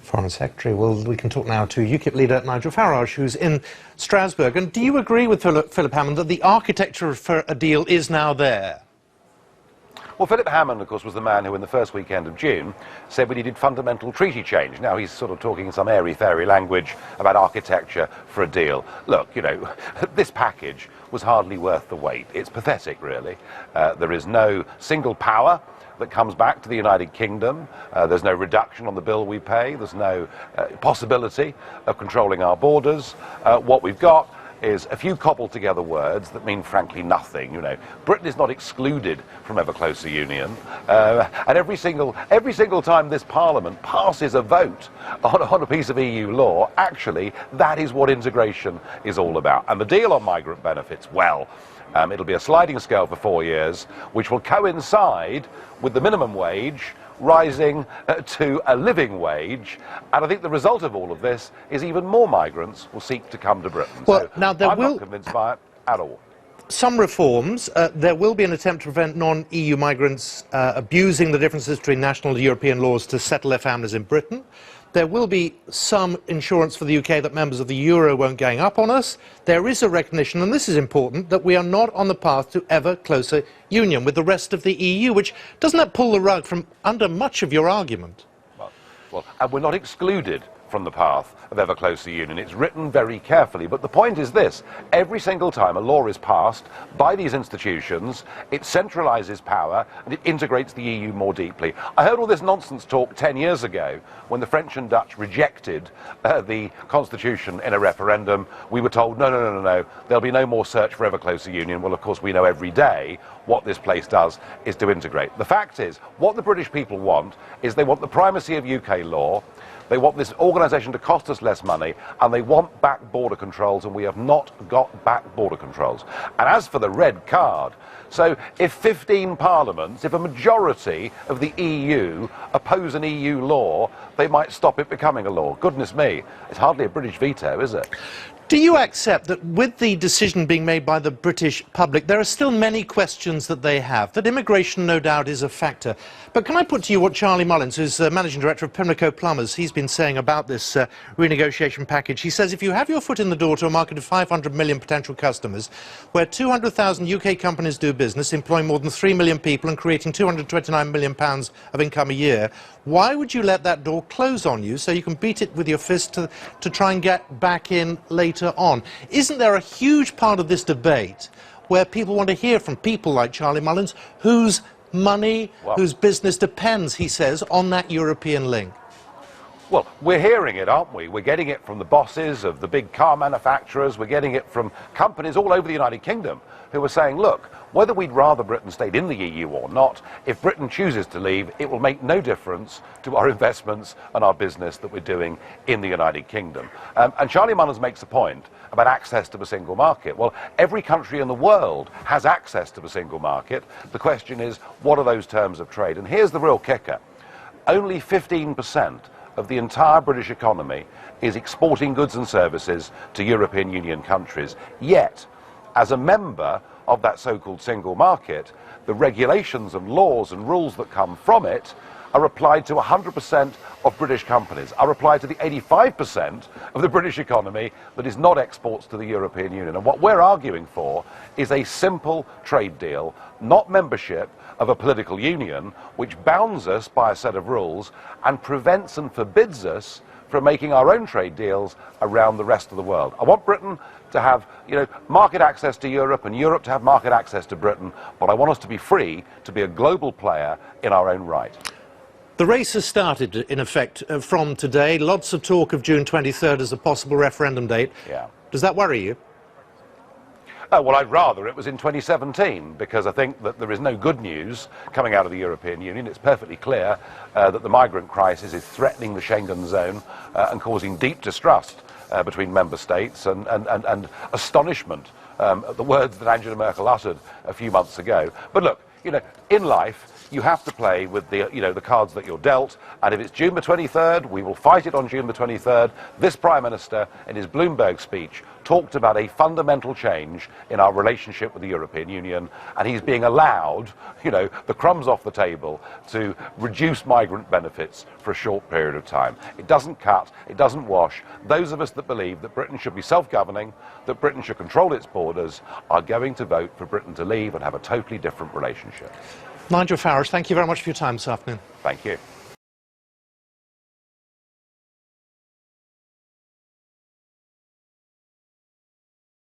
Foreign Secretary. Well, we can talk now to UKIP leader Nigel Farage, who's in Strasbourg. And do you agree with Philip Hammond that the architecture for a deal is now there? Well, Philip Hammond, of course, was the man who, in the first weekend of June, said we needed fundamental treaty change. Now he's sort of talking in some airy-fairy language about architecture for a deal. Look, you know, this package was hardly worth the wait. It's pathetic, really. There is no single power that comes back to the United Kingdom. There's no reduction on the bill we pay. There's no possibility of controlling our borders. What we've got is a few cobbled together words that mean frankly nothing. You know, Britain is not excluded from ever closer union, and every single time this Parliament passes a vote on a piece of EU law, actually that is what integration is all about. And the deal on migrant benefits, well, it'll be a sliding scale for 4 years, which will coincide with the minimum wage rising to a living wage, and I think the result of all of this is even more migrants will seek to come to Britain. Well, so now I'm not convinced by it at all. Some reforms. There will be an attempt to prevent non-EU migrants abusing the differences between national and European laws to settle their families in Britain. There will be some insurance for the UK that members of the euro won't gang up on us. There is a recognition, and this is important, that we are not on the path to ever closer union with the rest of the EU, which doesn't that pull the rug from under much of your argument? Well, and we're not excluded from the path of ever closer union. It's written very carefully, but the point is this: every single time a law is passed by these institutions, it centralises power and it integrates the EU more deeply. I heard all this nonsense talk 10 years ago when the French and Dutch rejected the constitution in a referendum. We were told no, there'll be no more search for ever closer union. Well, of course we know every day what this place does is to integrate. The fact is, what the British people want is they want the primacy of UK law. They want this organisation to cost us less money, and they want back border controls, and we have not got back border controls. And as for the red card, so if 15 parliaments, if a majority of the EU oppose an EU law, they might stop it becoming a law. Goodness me, it's hardly a British veto, is it? Do you accept that with the decision being made by the British public, there are still many questions that they have, that immigration no doubt is a factor? But can I put to you what Charlie Mullins, who's the Managing Director of Pimlico Plumbers, he's been saying about this renegotiation package. He says if you have your foot in the door to a market of 500 million potential customers, where 200,000 UK companies do business, employing more than 3 million people and creating £229 million of income a year, why would you let that door close on you so you can beat it with your fist to try and get back in later on? Isn't there a huge part of this debate where people want to hear from people like Charlie Mullins, whose money, whose business depends, he says, on that European link? Well, we're hearing it, aren't we? We're getting it from the bosses of the big car manufacturers. We're getting it from companies all over the United Kingdom who are saying, look, whether we'd rather Britain stayed in the EU or not, if Britain chooses to leave, it will make no difference to our investments and our business that we're doing in the United Kingdom. And Charlie Mullins makes a point about access to the single market. Well, every country in the world has access to the single market. The question is, what are those terms of trade? And here's the real kicker. Only 15% of the entire British economy is exporting goods and services to European Union countries. Yet, as a member of that so-called single market, the regulations and laws and rules that come from it are applied to 100% of British companies, are applied to the 85% of the British economy that is not exports to the European Union. And what we're arguing for is a simple trade deal, not membership of a political union, which bounds us by a set of rules and prevents and forbids us from making our own trade deals around the rest of the world. I want Britain to have, market access to Europe and Europe to have market access to Britain, but I want us to be free to be a global player in our own right. The race has started, in effect, from today. Lots of talk of June 23rd as a possible referendum date. Yeah. Does that worry you? Well, I'd rather it was in 2017, because I think that there is no good news coming out of the European Union. It's perfectly clear that the migrant crisis is threatening the Schengen zone and causing deep distrust between member states and astonishment at the words that Angela Merkel uttered a few months ago. But look, in life, you have to play with the cards that you're dealt, and if it's June the 23rd, we will fight it on June the 23rd. This Prime Minister, in his Bloomberg speech, talked about a fundamental change in our relationship with the European Union, and he's being allowed, you know, the crumbs off the table to reduce migrant benefits for a short period of time. It doesn't cut, it doesn't wash. Those of us that believe that Britain should be self-governing, that Britain should control its borders, are going to vote for Britain to leave and have a totally different relationship. Nigel Farage, thank you very much for your time this afternoon. Thank you.